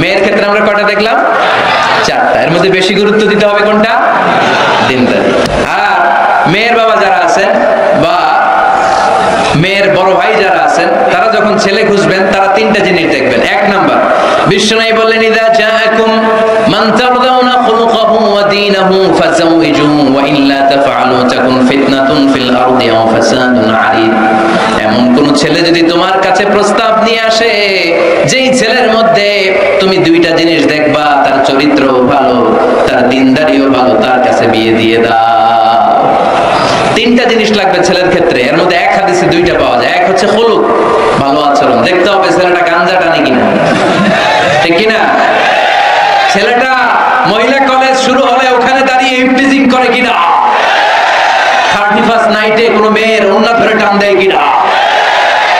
মেয়ের ক্ষেত্রে আমরা কয়টা দেখলাম? 4টা। এর মধ্যে বেশি গুরুত্ব দিতে হবে কোনটা? দিনদারি। আর মেয়ের বাবা যারা আছেন বা মেয়ের বড় ভাই যারা আছেন, তারা যখন ছেলে খুঁজবেন, তারা 3টা জিনিস দেখবেন। 1 নাম্বার, বিশ্বনবী বললেন ইযা জাআকুম মান তারদাউনা খুলুকাহু ওয়া দীনাহু ফাযাওইজুহু ওয়া ইল্লা তাফআলু তাকুন ফিতনাতুন ফিল আরদি ওয়া ফাসাদুন আরিদ। এমন কোন ছেলে যদি তোমার কাছে প্রস্তাব নিয়ে আসে, যেই ছেলের মধ্যে তুমি 2টা জিনিস দেখবা, তার চরিত্র ভালো, তার দিনদারিও ভালো, তার কাছে বিয়ে দিয়ে দাও। 3টা জিনিস লাগবে ছেলের ক্ষেত্রে। এর মধ্যে এক হাদিসে 2টা পাওয়া যায়। এক হচ্ছে খুলুক, ভালো আচরণ। দেখতে হবে ছেলেটা গাঞ্জা টানে কিনা, ঠিক কিনা? ছেলেটা মহিলা কলেজ শুরু হলে ওখানে দাঁড়িয়ে ইফটিজিং করে কিনা, 31st নাইটে কোনো মেয়ের ওন্না ধরে টান দেয় কিনা,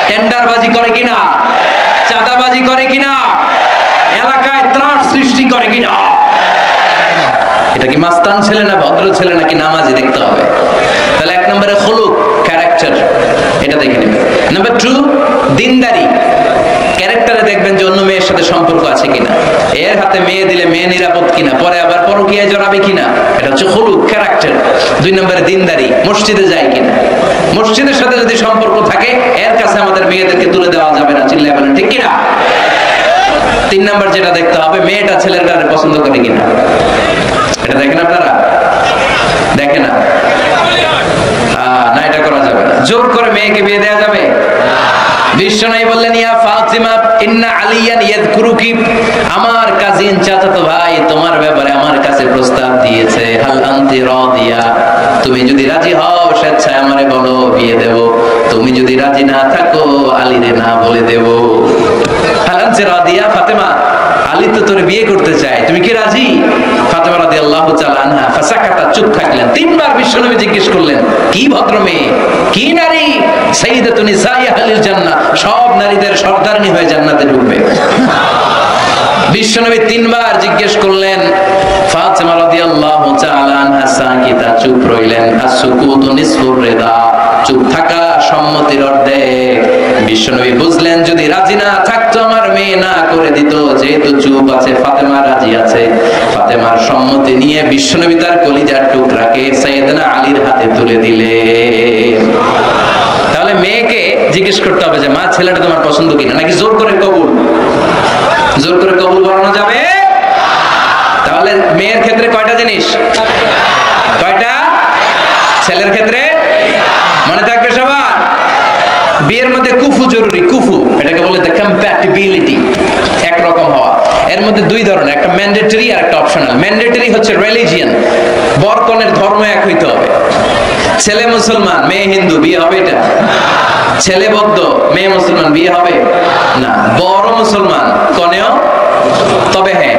টেন্ডারবাজি করে কিনা, চাঁদাবাজি করে কিনা, এলাকায় ত্রাস সৃষ্টি করে কিনা। এটা কি মাস্তান ছেলে না ভদ্র ছেলে নাকি নামাজি দেখতে হবে। তাহলে 1 নম্বরে খুলুক, ক্যারেক্টার, এটা দেখে নেবেন। নাম্বার 2, দিনদারি। ক্যারেক্টারে দেখবেন যে অন্য মেয়ের সাথে সম্পর্ক আছে কিনা, এর হাতে মেয়ে দিলে মেয়ে নিরাপদ কিনা, পরে আবার পরকীয়ায় জড়াবে কিনা। এটা হচ্ছে খুলুক, ক্যারেক্টার। 2 নম্বরে দিনদারি, মসজিদে যায় কিনা। মসজিদের সাথে যদি সম্পর্ক থাকে, এর কাছে আমাদের মেয়েদেরকে তুলে দেওয়া যাবে না, চিল্লায় বলেন ঠিক কিনা। 3 নম্বর যেটা দেখতে হবে, মেয়েটা ছেলের গানে পছন্দ করে কিনা। এটা দেখেন আপনারা, দেখেন না। আর না, এটা করা যাবে না। জোর করে মেয়েকে বিয়ে দেওয়া যাবে? বিশ্বনবী বললেন, ইয়া ফাতিমা ইন্না আলিয়ান ইয়াযকুরুকি, আমার কাজিন চাচাতো ভাই তোমার ব্যাপারে আমার কাছে প্রস্তাব দিয়েছে। হাল আনতি রাদিয়া, তুমি যদি রাজি হও স্বেচ্ছায় আমারে বলো, বিয়ে দেব। তুমি যদি রাজি না থাকো আলীরে না বলে দেব। হাল আনতি রাদিয়া, ফাতেমা আলী তো তোরে বিয়ে করতে চায়, তুমি কি রাজি? ফাতেমা রাদিয়াল্লাহু তাআলা আনহা ফাসাকাতা, চুপ থাকলেন। তিনবার বিশ্বনবী জিজ্ঞেস করলেন, কি ভদ্র মেয়ে, কি নারী? সাইয়্যিদাতুন নিসাই আহলিল জান্নাহ, সব নারীদের সর্দারনি হয়ে জান্নাতে ঢুকবে। বিশ্বনবী তিনবার জিজ্ঞেস করলেন। ফাতেমা রাদিয়াল্লাহু তাআলা আনহা সাকিতা, চুপ রইলেন। আসসুকুতু নিসফুর রিদা, চুপ থাকা সম্মতির অর্ধেক। বিশ্বনবী বুঝলেন যদি রাজি না থাকতো আমার মেয়ে না করে দিত, যেহেতু চুপ আছে ফাতেমা রাজি আছে। ফাতেমার সম্মতি নিয়ে বিশ্বনবী তার কলিজার টুকরাকে সাইয়েদনা আলীর হাতে তুলে দিলেন। তাহলে মেয়েকে জিজ্ঞেস করতে হবে যে মা ছেলেটা তোমার পছন্দ কিনা, নাকি জোর করে কবুল? জোর করে কবুল করানো যাবে? তাহলে মেয়ের ক্ষেত্রে কয়টা জিনিস? কয়টা? ছেলের ক্ষেত্রে মনে থাকবে সবার। বিয়ের মধ্যে কুফু জরুরি। কুফু এটাকে বলে কম্প্যাটিবিলিটি, একরকম হওয়া। এর মধ্যে দুই ধরনের, একটা ম্যান্ডেটরি আর একটা অপশনাল। ম্যান্ডেটরি হচ্ছে রিলিজিয়ন, বর কনের ধর্ম এক হইতে হবে। ছেলে মুসলমান মেয়ে হিন্দু, বিয়ে হবে এটা? ছেলে বৌদ্ধ মেয়ে মুসলমান, বিয়ে হবে না। বড় মুসলমান কনেও। তবে হ্যাঁ,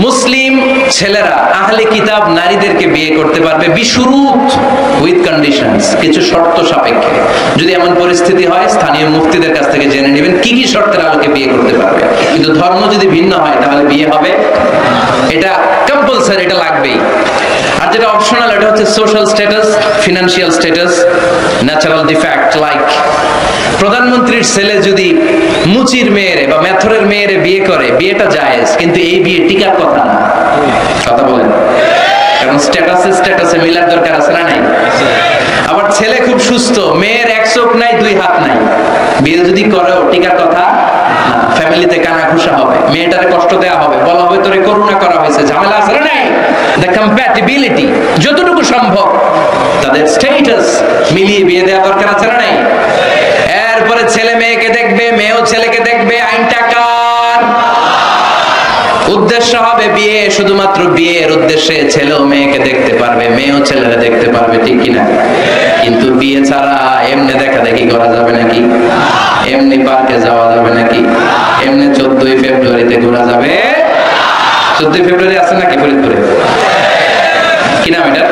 মুসলিম ছেলেরা আহলে কিতাব নারীদেরকে বিয়ে করতে পারবে বিশুরুত, উইথ কন্ডিশনস, কিছু শর্ত সাপেক্ষে। যদি এমন পরিস্থিতি হয় স্থানীয় মুফতিদের কাছ থেকে জেনে নেবেন কি কি শর্তের আলোকে বিয়ে করতে পারবে। কিন্তু ধর্ম যদি ভিন্ন হয় তাহলে বিয়ে হবে, এটা কম্পালসারি, এটা লাগবেই। আর যেটা অপশনাল এটা হচ্ছে social status, financial status, natural defect. Like প্রধানমন্ত্রীর ছেলে যদি মুচির মেয়েরে বা মেথরের মেয়েরে বিয়ে করে, বিয়েটা জায়েজ, কিন্তু এই বিয়ে টিকার কথা না। কথা বলেন, কারণ স্ট্যাটাসে মিলার দরকার আছে না নাই? আবার ছেলে খুব সুস্থ, মেয়ের এক চোখ নাই দুই হাত নাই, বিয়ে যদি করেও টিকার কথা না। ফ্যামিলিতে কানা ঘুষা হবে, মেয়েটারে কষ্ট দেওয়া হবে, বলা হবে তোরে করুণা করা হয়েছে, ঝামেলা আছে না নাই? দ্য কম্প্যাটিবিলিটি, যতটুকু সম্ভব তাদের স্ট্যাটাস মিলিয়ে বিয়ে দেওয়া দরকার আছে না নাই? এরপরে ছেলে মেয়েকে দেখবে, মেয়েও ছেলেকে দেখবে। আইনটা কার? উদ্দেশ্য হবে বিয়ে, শুধুমাত্র বিয়ের উদ্দেশ্যে ছেলেও মেয়েকে দেখতে পারবে, মেয়েও ছেলেরা দেখতে পারবে, ঠিক কিনা? কিন্তু বিয়ে ছাড়া এমনি দেখা দেখি করা যাবে নাকি? এমনি পার্কে যাওয়া যাবে নাকি? এমনি 14ই ফেব্রুয়ারিতে ঘোরা যাবে? 14ই ফেব্রুয়ারি আছে নাকি ফরিদপুরে? কি নাম এটা?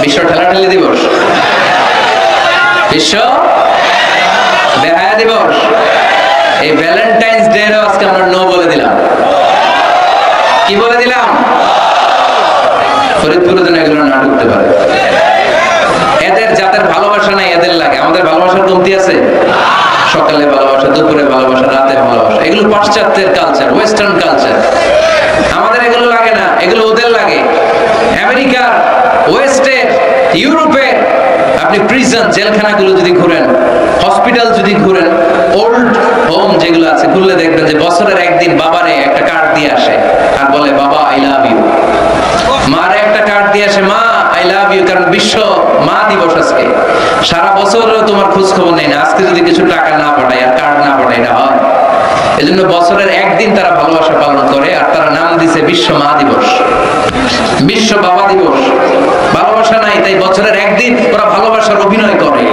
বিশ্ব ঠেলাঠেলি দিবস, বিশ্ব বেহায়া দিবস। এই ভ্যালেন্টাইন্স ডে এর আজকে আমরা নো বলে দিলাম। কি বলে দিলাম? ফরিদপুরে যেন এগুলো না ঢুকতে পারে। এদের যাদের ভালোবাসা নাই এদের লাগে, আমাদের ভালোবাসার কমতি আছে? সকালে ভালোবাসা, দুপুরে ভালোবাসা, রাতে ভালোবাসা, এগুলো পাশ্চাত্যের কালচার, ওয়েস্টার্ন কালচার। আমাদের এগুলো লাগে না, এগুলো ওদের লাগে। আমেরিকার, ওয়েস্টের, ইউরোপের আপনি প্রিজন জেলখানাগুলো যদি ঘুরেন, হসপিটাল যদি ঘুরেন, ওল্ড হোম যেগুলো আছে ঘুরলে দেখবেন যে বছরের একদিন বাবারে একটা কার্ড দিয়ে আসে আর বলে বাবা আই লাভ ইউ। মারে একটা কার্ড দিয়ে আসে, মা আই লাভ ইউ, কারণ বিশ্ব মা দিবস আজকে। সারা বছরও তোমার খোঁজ খবর নেই না, আজকে যদি কিছু টাকা না পাঠায় আর কার্ড না পাঠায় এটা হয়? এজন্য বছরের একদিন তারা ভালোবাসা পালন করে, আর তারা নাম দিছে বিশ্ব মা দিবস, বিশ্ব বাবা দিবস। ভালোবাসা নাই তাই বছরের একদিন ওরা ভালোবাসার অভিনয় করে।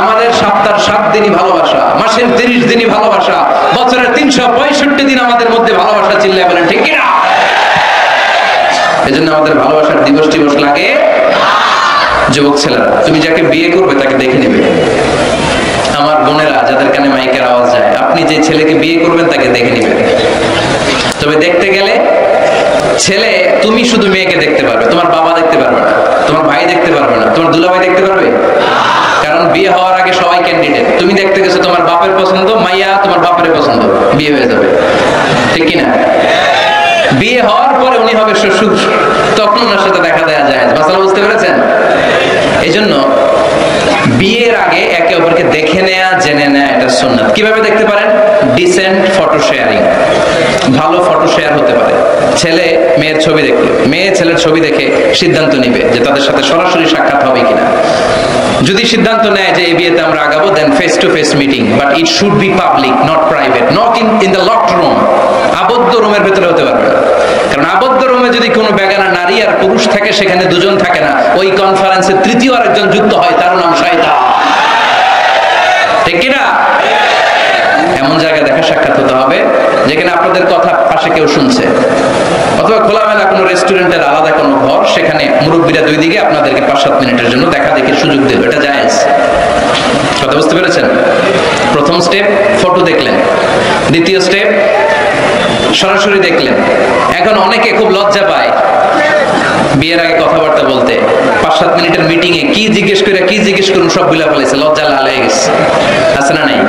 আমাদের সপ্তাহের 7 দিনই ভালোবাসা, মাসের 30 দিনই ভালোবাসা, বছরের 365 দিন আমাদের মধ্যে ভালোবাসা। চিল্লায় বলেন ঠিক কিনা? এজন্য আমাদের ভালোবাসার দিবস টিবস লাগে। যুবক ছেলেরা, তুমি যাকে বিয়ে করবে তাকে দেখে নেবে। আমার বোনেরা যাদের কানে মাইকের আওয়াজ যায়, আপনি যে ছেলেকে বিয়ে করবেন তাকে দেখে নেবেন। তবে দেখতে গেলে ছেলে, তুমি শুধু মেয়েকে দেখতে পারবে, তোমার বাবা দেখতে পারবে না, তোমার ভাই দেখতে পারবে না, তোমার দুলাভাই দেখতে পারবে? কারণ বিয়ে হওয়ার আগে সবাই ক্যান্ডিডেট। তুমি দেখতে গেছো, তোমার বাপের পছন্দ, মাইয়া তোমার বাপের পছন্দ, বিয়ে হয়ে যাবে, ঠিক কিনা? বিয়ে হওয়ার পরে উনি হবে শ্বশুর, তখন ওনার সাথে দেখা দেওয়া যায়। মাসালা বুঝতে পেরেছেন? এই জন্য বিয়ের আগে একে অপরকে দেখে নেয়া, জেনে নেয়া, এটা সুন্নাত। কিভাবে দেখতে পারেন? ডিসেন্ট ফটো শেয়ারিং, ভালো ফটো শেয়ার হতে পারে। ছেলে মেয়ের ছবি দেখলে মেয়ে ছেলের ছবি দেখে সিদ্ধান্ত নিবে যে তাদের সাথে সরাসরি সাক্ষাৎ হবে কিনা। যদি সিদ্ধান্ত নেয় যে এই বিয়েতে আমরা আগাবো, then face to face meeting, but it should be public, not private, not in the locked room. আবদ্ধ রুমের ভেতরে হতে পারবে না, কারণ আবদ্ধ রুমে যদি কোনো বেগানা নারী আর পুরুষ থাকে, সেখানে দুজন থাকে না, ওই কনফারেন্সে তৃতীয় আরেকজন যুক্ত হয়, তার নাম শয়তান। ঠিক কিনা? এমন জায়গায় দেখা সাক্ষাৎ হতে হবে যেখানে আপনাদের কথা পাশে কেউ শুনছে, অথবা খোলামেলা কোনো রেস্টুরেন্টের আলাদা কোনো ঘর, সেখানে মুরব্বীরা দুই দিকে আপনাদেরকে 5-7 মিনিটের জন্য দেখা দেখে সুযোগ দেবে, এটা জায়েজ। কথা বুঝতে পেরেছেন? প্রথম স্টেপ ফটো দেখলেন, দ্বিতীয় স্টেপ সরাসরি দেখলেন। এখন অনেকে খুব লজ্জা পায় বিয়ের আগে কথাবার্তা বলতে। 5-7 মিনিটের মিটিং এ কি জিজ্ঞেস করুন সব ভুলে ফেলেছে, লজ্জা লাল হয়ে গেছে। আছে না নাই?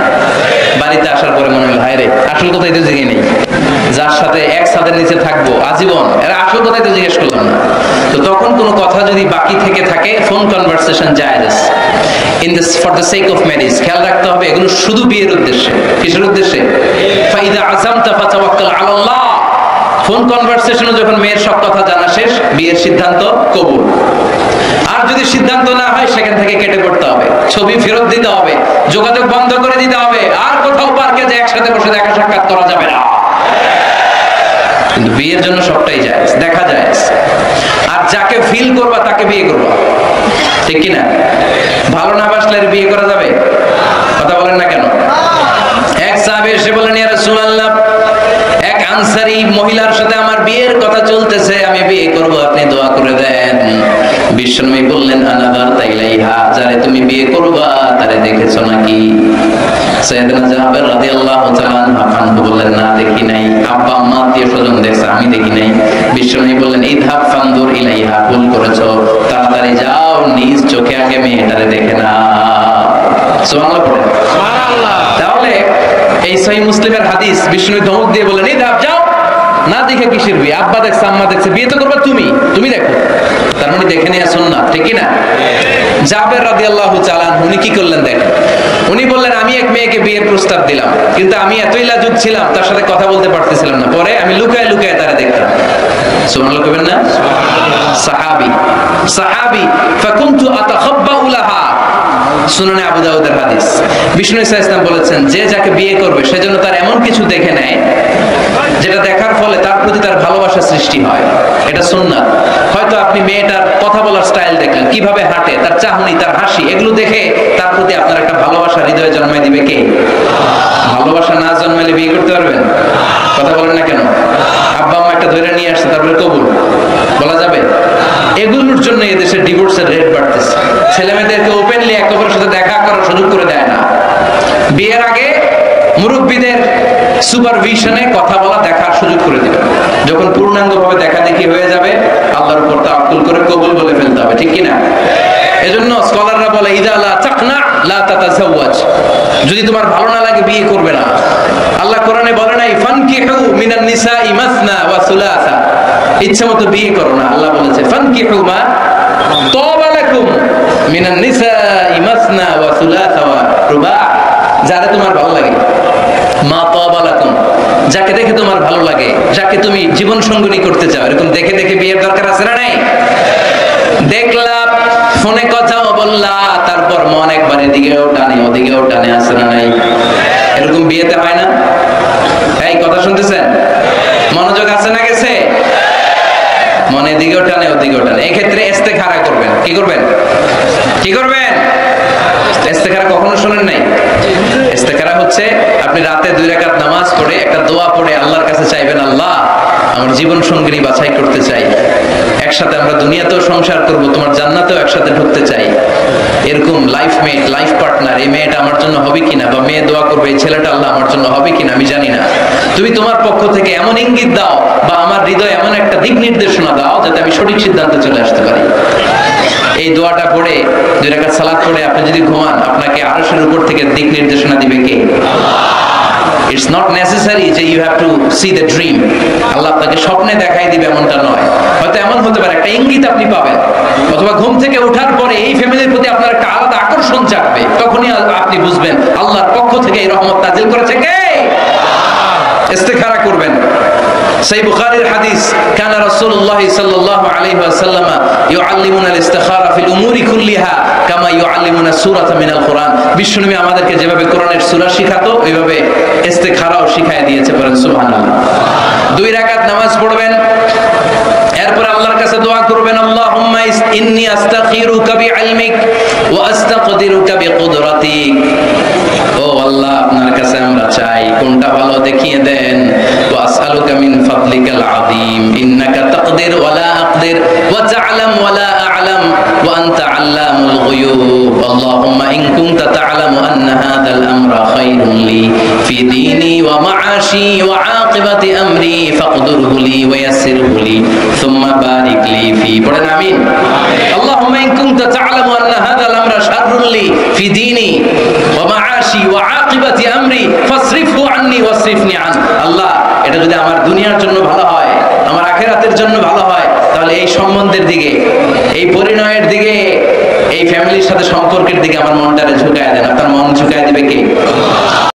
বাড়িতে আসার পরে মনে হলো, হায় রে, আসল কথাই তো জিজ্ঞেস নেই, যার সাথে এক ছাদের নিচে থাকবো আজীবন, এরা আসল কথাই তো জিজ্ঞেস করলাম না। তো তখন কোনো কথা যদি বাকি থেকে থাকে, ফোন কনভারসেশন জায়েজ in this for the sake of marriage. খেয়াল রাখতে হবে এগুলো শুধু বিয়ের উদ্দেশ্যে। কিসের উদ্দেশ্যে? ফাইদা আযামতা ফাতাওয়াক্কাল আলাল্লাহ। ফোন কনভারসেশনে যখন মেয়ের সব কথা জানা শেষ, বিয়ের সিদ্ধান্ত কবুল। আর যদি সিদ্ধান্ত না হয়, সেখান থেকে কেটে পড়তে হবে, ছবি ফেরত দিতে হবে, যোগাযোগ বন্ধ করে দিতে হবে, আর কোথাও পার্কে যে একসাথে বসে দেখা সাক্ষাৎ করা যাবে না। কিন্তু বিয়ের জন্য সবটাই জায়েজ, দেখা জায়েজ। আর যাকে ফিল করবা তাকে বিয়ে করবা, ঠিক কিনা? ভালো না বাসলে বিয়ে করা যাবে? কথা বলেন না কেন? এক সাহাবী এসে বলেন, ইয়া রাসূলুল্লাহ, এক আনসারী মহিলার সাথে আমার বিয়ের কথা চলতেছে, আমি বিয়ে করব, আপনি দোয়া করে দেন। বিশ্বনবী বললেন, আনাদার তাইলাইহা, যারে তুমি বিয়ে করবা তারে দেখেছো নাকি? সাইয়েদনা জাবের রাদিয়াল্লাহু তাআলা আনহু বললেন, না দেখি নাই। আব্বা আম্মা আত্মীয়স্বজন দেখছে, আমি দেখি নাই। বিশ্বনবী বললেন, ইযহাব ফানদুর ইলাইহা, ভুল করেছো, তাড়াতাড়ি যাও, নিজ চোখে আগে মেয়েটারে দেখে না। সুবহানাল্লাহ পড়ে। সুবহানাল্লাহ। তাহলে এই সহিহ মুসলিমের হাদিস, বিষ্ণু ধমক দিয়ে বলেন, ইযহাব, যাও, না দেখে কিসের বিয়ে? আব্বা দেখছে, আম্মা দেখছে, বিয়ে তো করবা তুমি দেখো। তার মানে দেখে নেওয়া সুন্নাত, ঠিক কি না? জাবের রাদিয়াল্লাহু তাআলা উনি কি করলেন দেখেন। উনি বললেন, আমি এক মেয়েকে বিয়ের প্রস্তাব দিলাম, কিন্তু আমি এতই লাজুক ছিলাম, তার সাথে কথা বলতে পারতেছিলাম না। পরে আমি লুকায় লুকায় তারা দেখতাম। সুবহানাল্লাহ কইবেন না? সাহাবী ফাকুনতু আতাখাব্বাউ লাহা। সুনানে আবু দাউদের হাদিস। বিষ্ণু ইসা ইসলাম বলেছেন, যে যাকে বিয়ে করবে সেজন্য তার এমন কিছু দেখে নেয় যেটা দেখার ফলে তার প্রতি তার ভালোবাসা সৃষ্টি হয়। এটা সুন্নাত। হয়তো আপনি মেয়েটার কথা বলার স্টাইল দেখলেন, কিভাবে হাঁটে, তার চাহনি, তার হাসি, এগুলো দেখে তার প্রতি আপনার একটা ভালোবাসা হৃদয়ে জন্মায় দিবে কে? ভালোবাসা না জন্মাইলে বিয়ে করতে পারবেন? কথা বলেন না কেন? আব্বা আম্মা একটা ধরে নিয়ে আসছে, তারপরে কবুল বলা যাবে? এগুলোর জন্য এদেশের ডিভোর্সের রেট বাড়তেছে। ছেলে মেয়েদেরকে ওপেনলি একে অপরের সাথে দেখা করার সুযোগ করে দেয় না। বিয়ের আগে মুরব্বীদের সুপারভিশনে কথা বলা, দেখার সুযোগ করে দিবে। যখন পূর্ণাঙ্গভাবে দেখা দেখি হয়ে যাবে, আল্লাহর উপর তাওয়াক্কুল করে কবুল বলে ফেলতে হবে, ঠিক কি না? এজন্য স্কলাররা বলে, ইযা লা তাকনা লা তাতাযাওয়াজ, যদি তোমার ভালো না লাগে বিয়ে করবে না। আল্লাহ কোরআনে বলে নাই, ফানকিহু মিনান নিসাই মাসনা ওয়া সুলাসা, ইচ্ছামতো বিয়ে করো না। আল্লাহ বলেছে, ফানকিহু মা তাবা লাকুম মিনান নিসাই মাসনা ওয়া সুলাসা ওয়া রুবা, যারা তোমার ভালো লাগে, মা তাবা লাকুম, যাকে দেখে তোমার ভালো লাগে, যাকে তুমি জীবন সঙ্গিনী করতে চাও, এরকম দেখে দেখে বিয়ের দরকার আছে না নাই? দেখলা, ফোনে কথাও বললা, তারপর মন একবার এদিকেও টানে ওদিকেও টানে, আছে না নাই? এরকম বিয়েতে হয় না? এই কথা শুনতেছেন? মনোযোগ আছে না গেছে? মনে এদিকেও টানে ওদিকেও টানে। এই ক্ষেত্রে ইস্তেখারা করবেন। কি করবেন? কি করবেন? ইস্তেখারা কখনো শুনেন নাই? ইস্তেখারা হচ্ছে আপনি রাতে 2 রাকাত নামাজ পড়ে একটা দোয়া পড়ে আল্লাহর কাছে চাইবেন, আল্লাহ আমার জীবন সঙ্গিনী বাছাই করতে চাই, একসাথে আমরা দুনিয়াতেও সংসার করব, তোমার জান্নাতেও একসাথে ঢুকতে চাই, এরকম লাইফ মেট, লাইফ পার্টনার, এই মেয়েটা আমার জন্য হবে কিনা, বা মেয়ে দোয়া করবে এই ছেলেটা আল্লাহ আমার জন্য হবে কিনা আমি জানি না, তুমি তোমার পক্ষ থেকে এমন ইঙ্গিত দাও বা আমার হৃদয়ে এমন একটা দিক নির্দেশনা দাও যাতে আমি সঠিক সিদ্ধান্তে চলে আসতে পারি। এই দোয়াটা পড়ে 2 রাকাত সালাত পড়ে আপনি যদি ঘুমান, আপনাকে আরশের উপর থেকে দিক নির্দেশনা দিবে কে? It's not necessary যে you have to see the dream, আল্লাহ আপনাকে স্বপ্নে দেখাই দিবে এমনটা নয়। হয়তো এমন হতে পারে একটা ইঙ্গিত আপনি পাবেন, অথবা ঘুম থেকে ওঠার পরে এই ফ্যামিলির প্রতি আপনার একটা আলাদা আকর্ষণ জাগবে, তখনই আপনি বুঝবেন আল্লাহর পক্ষ থেকে এই রহমত নাজিল করেছে কে। ইস্তেখারা করবেন। সহিহ বুখারীর হাদিস, কানা রাসূলুল্লাহ সাল্লাল্লাহু আলাইহি ওয়াসাল্লাম ইউআল্লিমুনা আল-ইস্তিখারা ফিল উমুরি কুল্লিহা কামা ইউআল্লিমুনা সূরাতা মিনাল কুরআন। বিশ্বনবী আমাদেরকে যেভাবে কোরআনের সূরা শিখাতো ওইভাবে ইস্তেখারাও শিখায় দিয়েছে। পড়েন সুবহানাল্লাহ। 2 রাকাত নামাজ পড়বেন, এরপর আল্লাহর কাছে দোয়া করবেন, আল্লাহুম্মা ইন্নী আস্তাগফিরুকা বিইলমিক ওয়া আস্তাকদিরুকা বিকুদরাতিক। ও আল্লাহ, আপনার কাছে আমরা চাই, কোনটা ভালো দেখিয়ে দেন। ওয়া আসআলুকা মিন ফাদলিকাল আযীম ইন্নাকা তাকদির ওয়া লা আকদির ওয়া তা'লাম ওয়া লা আ'লাম ওয়া আনতা আল্লামুল গুয়ুব। আল্লাহুম্মা ইন কুনতা তা'লামু আন্না হাযাল আমরা খায়রুন লি ফি দীনি ওয়া মা'আশি ওয়া আকিবাতি আমরি ফাকদুরহু লি ওয়া ইয়াসসিরহু লি সুম্মা বারিক লি ফি। পড়েন আমিন। আল্লাহুম্মা ইন কুনতা তা'লামু আন্না হাযাল আমরা শাররুন লি ফি দীনি ওয়া মা'আশি ওয়া আকিবাতি আমরি ফাসরিফহু আন্নি ওয়াসরিফনি আন। আল্লাহ, এটা যদি আমার দুনিয়ার জন্য ভালো হয়, আমার আখিরাতের জন্য ভালো হয়, তাহলে এই সম্বন্ধের দিকে, এই পরিণয়ের দিকে, এই ফ্যামিলির সাথে সম্পর্কের দিকে আমার মনটারে ঝুঁকায় দেন। আপনার মন ঝুঁকায় দিবে কে?